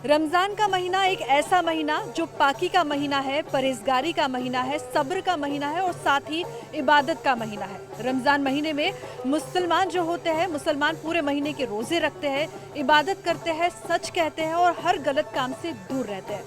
रमज़ान का महीना एक ऐसा महीना जो पाकी का महीना है, परहेजगारी का महीना है, सब्र का महीना है और साथ ही इबादत का महीना है। रमज़ान महीने में मुसलमान जो होते हैं, मुसलमान पूरे महीने के रोज़े रखते हैं, इबादत करते हैं, सच कहते हैं और हर गलत काम से दूर रहते हैं।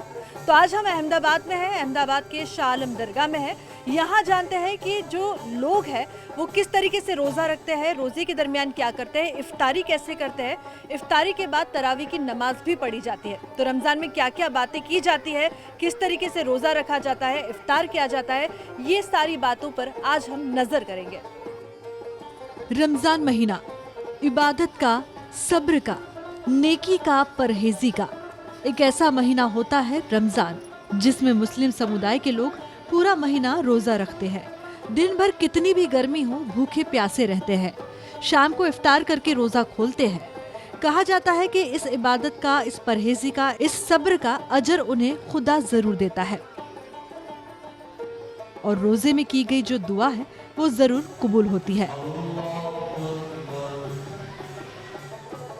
तो आज हम अहमदाबाद में हैं, अहमदाबाद के शाह आलम दरगाह में हैं। यहाँ जानते हैं कि जो लोग हैं वो किस तरीके से रोज़ा रखते हैं, रोज़े के दरमियान क्या करते हैं, इफ्तारी कैसे करते हैं, इफ्तारी के बाद तरावी की नमाज भी पढ़ी जाती है। तो रमज़ान में क्या क्या बातें की जाती है, किस तरीके से रोज़ा रखा जाता है, इफ्तार किया जाता है, ये सारी बातों पर आज हम नजर करेंगे। रमज़ान महीना इबादत का, सब्र का, नेकी का, परहेजी का एक ऐसा महीना होता है रमज़ान, जिसमें मुस्लिम समुदाय के लोग पूरा महीना रोजा रखते हैं। दिन भर कितनी भी गर्मी हो, भूखे प्यासे रहते हैं। शाम को इफ्तार करके रोजा खोलते हैं। कहा जाता है कि इस इबादत का, इस परहेजी का, इस सब्र का अजर उन्हें खुदा जरूर देता है और रोजे में की गई जो दुआ है वो जरूर कबूल होती है।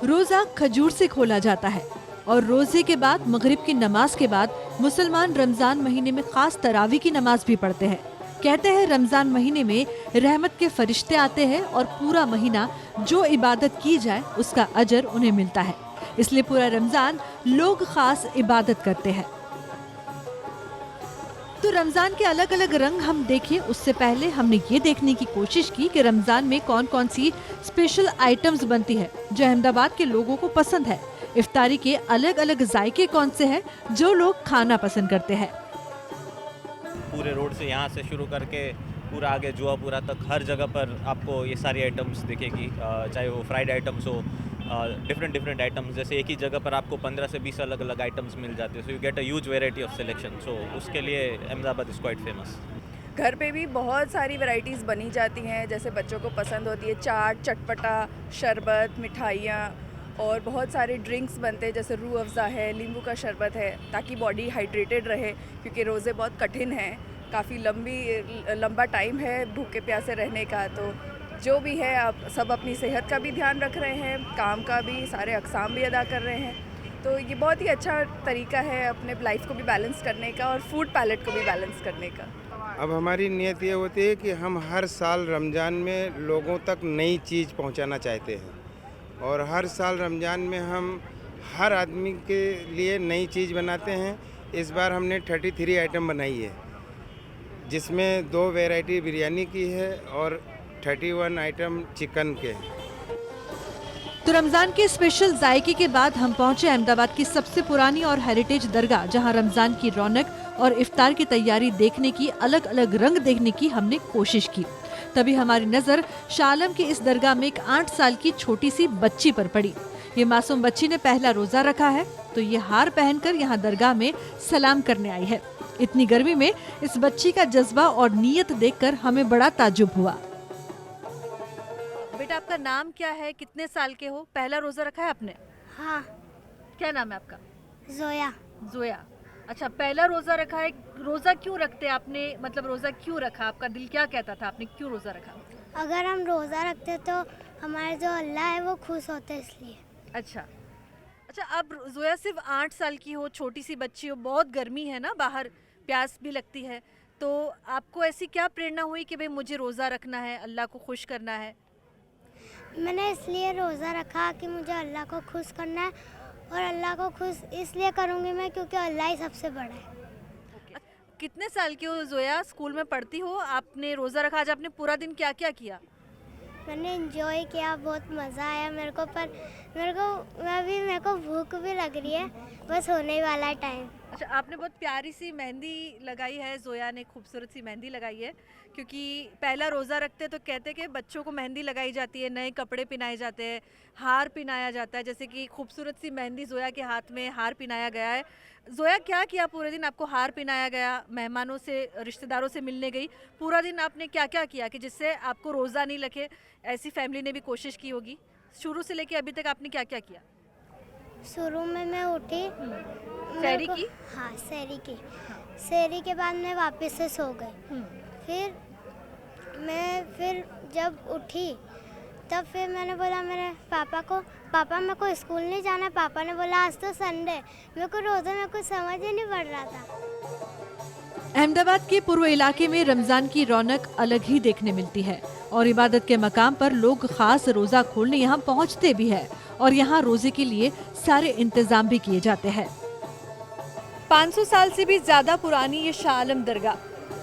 रोजा खजूर से खोला जाता है और रोजे के बाद मगरिब की नमाज के बाद मुसलमान रमजान महीने में खास तरावी की नमाज भी पढ़ते हैं। कहते हैं रमजान महीने में रहमत के फरिश्ते आते हैं और पूरा महीना जो इबादत की जाए उसका अजर उन्हें मिलता है। इसलिए पूरा रमजान लोग खास इबादत करते हैं। तो रमजान के अलग अलग रंग हम देखें उससे पहले हमने ये देखने की कोशिश की कि रमजान में कौन कौन सी स्पेशल आइटम्स बनती है जो अहमदाबाद के लोगों को पसंद है। इफ्तारी के अलग अलग जायके कौन से हैं जो लोग खाना पसंद करते हैं। पूरे रोड से यहाँ से शुरू करके पूरा आगे जुआपुरा तक हर जगह पर आपको ये सारी आइटम्स दिखेगी, चाहे वो फ्राइड आइटम्स हो, डिफरेंट आइटम्स। जैसे एक ही जगह पर आपको 15 से 20 अलग अलग आइटम्स मिल जाते हैं, so you get a huge variety of selection. So उसके लिए अहमदाबाद इज़ क्वाइट फेमस। घर पे भी बहुत सारी वैरायटीज़ बनी जाती हैं, जैसे बच्चों को पसंद होती है चाट, चटपटा, शरबत, मिठाइयाँ और बहुत सारे ड्रिंक्स बनते हैं, जैसे रूह अफ़ज़ा है, नींबू का शरबत है, ताकि बॉडी हाइड्रेटेड रहे क्योंकि रोज़े बहुत कठिन हैं, काफ़ी लंबा टाइम है भूखे प्यासे रहने का। तो जो भी है आप सब अपनी सेहत का भी ध्यान रख रहे हैं, काम का भी, सारे अक़साम भी अदा कर रहे हैं। तो ये बहुत ही अच्छा तरीका है अपने लाइफ को भी बैलेंस करने का और फूड पैलेट को भी बैलेंस करने का। अब हमारी नीयत ये होती है कि हम हर साल रमज़ान में लोगों तक नई चीज़ पहुंचाना चाहते हैं और हर साल रमज़ान में हम हर आदमी के लिए नई चीज़ बनाते हैं। इस बार हमने 33 आइटम बनाई है, जिसमें 2 वैरायटी बिरयानी की है और 31 आइटम चिकन के। तो रमजान के स्पेशल जायके के बाद हम पहुंचे अहमदाबाद की सबसे पुरानी और हेरिटेज दरगाह, जहां रमजान की रौनक और इफ्तार की तैयारी देखने की, अलग अलग रंग देखने की हमने कोशिश की। तभी हमारी नजर शाह आलम की इस दरगाह में एक 8 साल की छोटी सी बच्ची पर पड़ी। ये मासूम बच्ची ने पहला रोजा रखा है तो ये हार पहनकर यहाँ दरगाह में सलाम करने आई है। इतनी गर्मी में इस बच्ची का जज्बा और नीयत देखकर हमें बड़ा ताज्जुब हुआ। बेटा आपका नाम क्या है, कितने साल के हो, पहला रोजा रखा है आपने? हाँ। क्या नाम है आपका? जोया। जोया। अच्छा, पहला रोजा रखा है। रोजा क्यों रखते आपने, मतलब रोजा क्यों रखा, आपका दिल क्या कहता था, आपने क्यों रोजा रखा? अगर हम रोज़ा रखते तो हमारे जो अल्लाह है वो खुश होते इसलिए। अच्छा, अब जोया सिर्फ 8 साल की हो, छोटी सी बच्ची हो, बहुत गर्मी है ना बाहर, प्यास भी लगती है, तो आपको ऐसी क्या प्रेरणा हुई कि भाई मुझे रोज़ा रखना है, अल्लाह को खुश करना है? मैंने इसलिए रोज़ा रखा कि मुझे अल्लाह को खुश करना है और अल्लाह को खुश इसलिए करूँगी मैं क्योंकि अल्लाह ही सबसे बड़ा है। कितने साल की हो जोया, स्कूल में पढ़ती हो, आपने रोज़ा रखा, आज आपने पूरा दिन क्या क्या किया? मैंने एंजॉय किया, बहुत मज़ा आया मेरे को, पर मेरे को भूख भी लग रही है, बस होने ही वाला है टाइम। अच्छा, आपने बहुत प्यारी सी मेहंदी लगाई है, जोया ने खूबसूरत सी मेहंदी लगाई है, क्योंकि पहला रोज़ा रखते तो कहते कि बच्चों को मेहंदी लगाई जाती है, नए कपड़े पहनाए जाते हैं, हार पहनाया जाता है, जैसे कि खूबसूरत सी मेहंदी जोया के हाथ में हार पहनाया गया है। जोया, क्या किया पूरे दिन? आपको हार पहनाया गया, मेहमानों से, रिश्तेदारों से मिलने गई, पूरा दिन आपने क्या क्या किया कि जिससे आपको रोज़ा नहीं लगे? ऐसी फैमिली ने भी कोशिश की होगी, शुरू से लेके अभी तक आपने क्या क्या किया? शुरू में मैं उठी, सहरी की? हाँ, सहरी की। सहरी के बाद मैं वापस से सो गई। फिर जब उठी तब फिर मैंने बोला मेरे पापा को, पापा मेरे को स्कूल नहीं जाना। पापा ने बोला आज तो संडे। मेरे को रोज़ा में कुछ समझ ही नहीं पड़ रहा था। अहमदाबाद के पूर्व इलाके में रमजान की रौनक अलग ही देखने मिलती है और इबादत के मकाम पर लोग खास रोजा खोलने यहाँ पहुँचते भी है और यहाँ रोजे के लिए सारे इंतजाम भी किए जाते हैं। 500 साल से भी ज्यादा पुरानी ये शाह आलम दरगाह,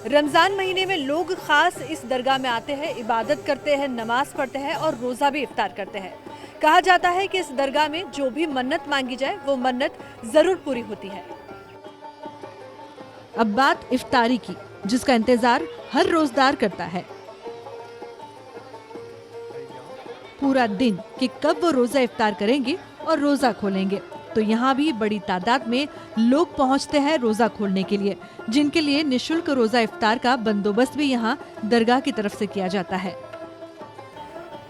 रमजान महीने में लोग खास इस दरगाह में आते हैं, इबादत करते हैं, नमाज पढ़ते हैं और रोजा भी इफ्तार करते हैं। कहा जाता है कि इस दरगाह में जो भी मन्नत मांगी जाए वो मन्नत जरूर पूरी होती है। अब बात इफ्तारी की, जिसका इंतजार हर रोजदार करता है। पूरा दिन कि कब वो रोजा इफ्तार करेंगे और रोजा खोलेंगे, तो यहाँ भी बड़ी तादाद में लोग पहुँचते हैं रोजा खोलने के लिए, जिनके लिए निशुल्क रोजा इफ्तार का बंदोबस्त भी यहाँ दरगाह की तरफ से किया जाता है।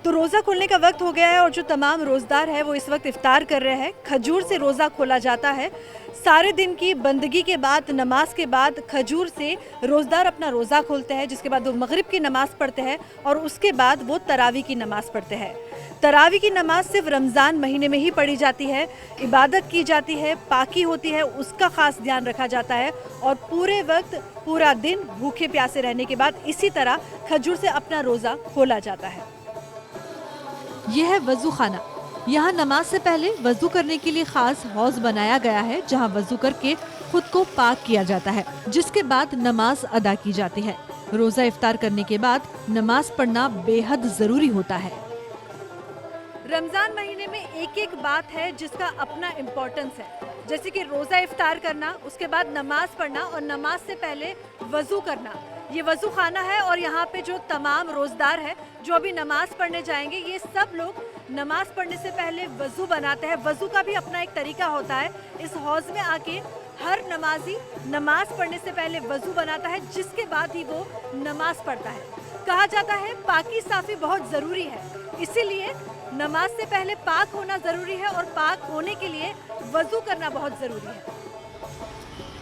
तो रोजा खोलने का वक्त हो गया है और जो तमाम रोजदार है वो इस वक्त इफ्तार कर रहे हैं। खजूर से रोजा खोला जाता है। सारे दिन की बंदगी के बाद, नमाज के बाद खजूर से रोजदार अपना रोजा खोलते हैं, जिसके बाद वो मगरिब की नमाज पढ़ते हैं और उसके बाद वो तरावी की नमाज पढ़ते हैं। तरावी की नमाज सिर्फ रमज़ान महीने में ही पढ़ी जाती है, इबादत की जाती है, पाकी होती है, उसका खास ध्यान रखा जाता है और पूरे वक्त पूरा दिन भूखे प्यासे रहने के बाद इसी तरह खजूर से अपना रोजा खोला जाता है। यह है वजू खाना। यहाँ नमाज से पहले वजू करने के लिए खास हौज बनाया गया है, जहाँ वजू करके खुद को पाक किया जाता है, जिसके बाद नमाज अदा की जाती है। रोजा इफ्तार करने के बाद नमाज पढ़ना बेहद जरूरी होता है। रमजान महीने में एक एक बात है जिसका अपना इम्पोर्टेंस है, जैसे कि रोजा इफ्तार करना, उसके बाद नमाज पढ़ना और नमाज से पहले वजू करना। ये वजू खाना है और यहाँ पे जो तमाम रोजदार है जो अभी नमाज पढ़ने जाएंगे, ये सब लोग नमाज पढ़ने से पहले वजू बनाते हैं। वजू का भी अपना एक तरीका होता है। इस हौज में आके हर नमाजी नमाज पढ़ने से पहले वजू बनाता है, जिसके बाद ही वो नमाज पढ़ता है। कहा जाता है पाकी साफी बहुत जरूरी है, इसीलिए नमाज से पहले पाक होना जरूरी है और पाक होने के लिए वजू करना बहुत जरूरी है।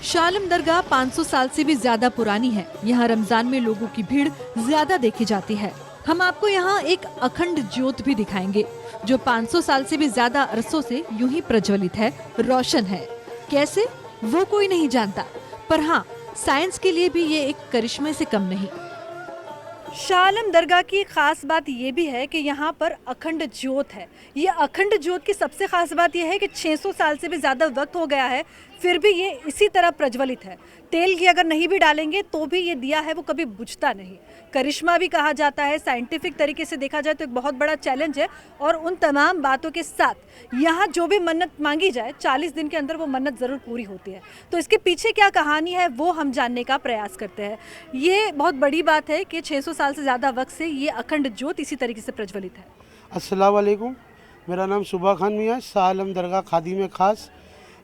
शाह आलम दरगाह 500 साल से भी ज्यादा पुरानी है। यहाँ रमजान में लोगों की भीड़ ज्यादा देखी जाती है। हम आपको यहाँ एक अखंड ज्योत भी दिखाएंगे, जो 500 साल से भी ज्यादा अरसों से यूं ही प्रज्वलित है, रोशन है। कैसे, वो कोई नहीं जानता, पर हाँ, साइंस के लिए भी ये एक करिश्मे से कम नहीं। शाह आलम दरगाह की खास बात ये भी है कि यहाँ पर अखंड ज्योत है। ये अखंड ज्योत की सबसे खास बात यह है कि 600 साल से भी ज़्यादा वक्त हो गया है, फिर भी ये इसी तरह प्रज्वलित है। तेल की अगर नहीं भी डालेंगे तो भी ये दिया है वो कभी बुझता नहीं। करिश्मा भी कहा जाता है। साइंटिफिक तरीके से देखा जाए तो एक बहुत बड़ा चैलेंज है और उन तमाम बातों के साथ यहाँ जो भी मन्नत मांगी जाए 40 दिन के अंदर वो मन्नत ज़रूर पूरी होती है। तो इसके पीछे क्या कहानी है वो हम जानने का प्रयास करते हैं। ये बहुत बड़ी बात है कि 600 साल से ज़्यादा वक्त से ये अखंड ज्योत इसी तरीके से प्रज्वलित है। अस्सलाम वालेकुम, मेरा नाम सुबह खान मियाँ, शाह आलम दरगाह खादी में खास।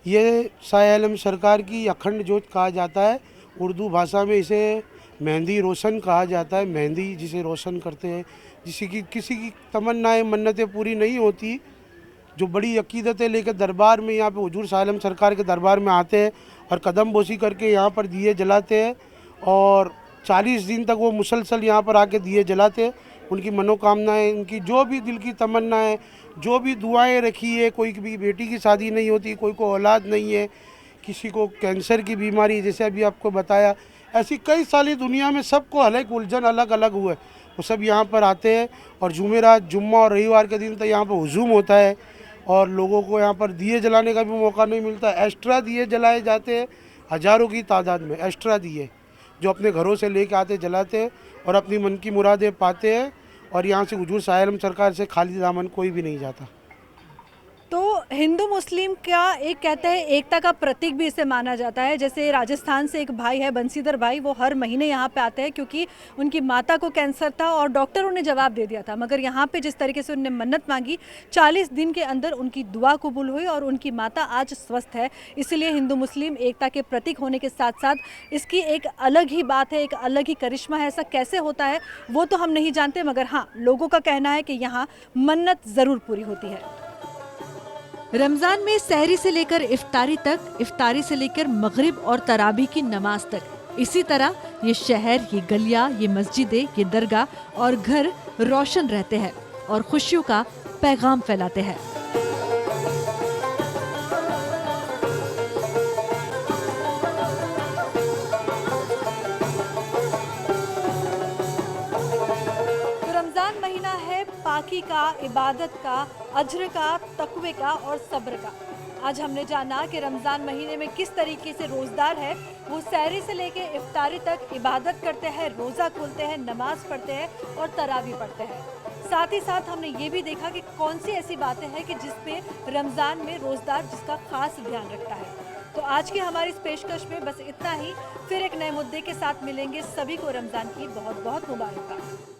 ये शाह आलम सरकार की अखंड ज्योत कहा जाता है। उर्दू भाषा में इसे मेहंदी रोशन कहा जाता है। मेहंदी जिसे रोशन करते हैं, किसी की तमन्नाएं मन्नतें पूरी नहीं होती, जो बड़ी अकीदतें लेकर दरबार में यहाँ पे हुजूर शाह आलम सरकार के दरबार में आते हैं और कदम बोसी करके यहाँ पर दिए जलाते हैं और 40 दिन तक वो मुसलसल यहाँ पर आके दिए जलाते हैं। उनकी मनोकामनाएं, उनकी जो भी दिल की तमन्नाएं, जो भी दुआएं रखी है, कोई भी बेटी की शादी नहीं होती, कोई को औलाद नहीं है, किसी को कैंसर की बीमारी, जैसे अभी आपको बताया, ऐसी कई सारी दुनिया में सबको अलग उलझन अलग अलग हुए, वो सब यहाँ पर आते हैं। और जुमेरात, जुम्मा और रविवार के दिन तो यहाँ पर हुजूम होता है और लोगों को यहाँ पर दिए जलाने का भी मौका नहीं मिलता। एक्स्ट्रा दिए जलाए जाते हैं, हज़ारों की तादाद में एक्स्ट्रा दिए जो अपने घरों से लेके आते जलाते हैं और अपनी मन की मुरादें पाते हैं। और यहाँ से हुजूर शाह आलम सरकार से खाली दामन कोई भी नहीं जाता। तो हिंदू मुस्लिम का एक कहते हैं एकता का प्रतीक भी इसे माना जाता है। जैसे राजस्थान से एक भाई है बंसीधर भाई, वो हर महीने यहाँ पे आते हैं क्योंकि उनकी माता को कैंसर था और डॉक्टरों ने जवाब दे दिया था, मगर यहाँ पे जिस तरीके से उन्होंने मन्नत मांगी 40 दिन के अंदर उनकी दुआ कबूल हुई और उनकी माता आज स्वस्थ है। इसलिए हिंदू मुस्लिम एकता के प्रतीक होने के साथ साथ इसकी एक अलग ही बात है, एक अलग ही करिश्मा है। ऐसा कैसे होता है वो तो हम नहीं जानते, मगर हाँ, लोगों का कहना है कि यहाँ मन्नत ज़रूर पूरी होती है। रमजान में सहरी से लेकर इफ्तारी तक, इफ्तारी से लेकर मगरिब और तराबी की नमाज तक, इसी तरह ये शहर, ये गलियां, ये मस्जिदें, ये दरगाह और घर रोशन रहते हैं। और खुशियों का पैगाम फैलाते हैं। रमजान महीना है पाकी का, इबादत का, अज्र का, तकवे का और सब्र का। आज हमने जाना कि रमजान महीने में किस तरीके से रोजदार है वो सहरी से लेके इफ्तारी तक इबादत करते हैं, रोजा खोलते हैं, नमाज पढ़ते हैं और तरावी पढ़ते हैं। साथ ही साथ हमने ये भी देखा कि कौन सी ऐसी बातें हैं कि जिसपे रमजान में रोजदार जिसका खास ध्यान रखता है। तो आज की हमारी इस पेशकश में बस इतना ही। फिर एक नए मुद्दे के साथ मिलेंगे। सभी को रमजान की बहुत बहुत मुबारकबाद।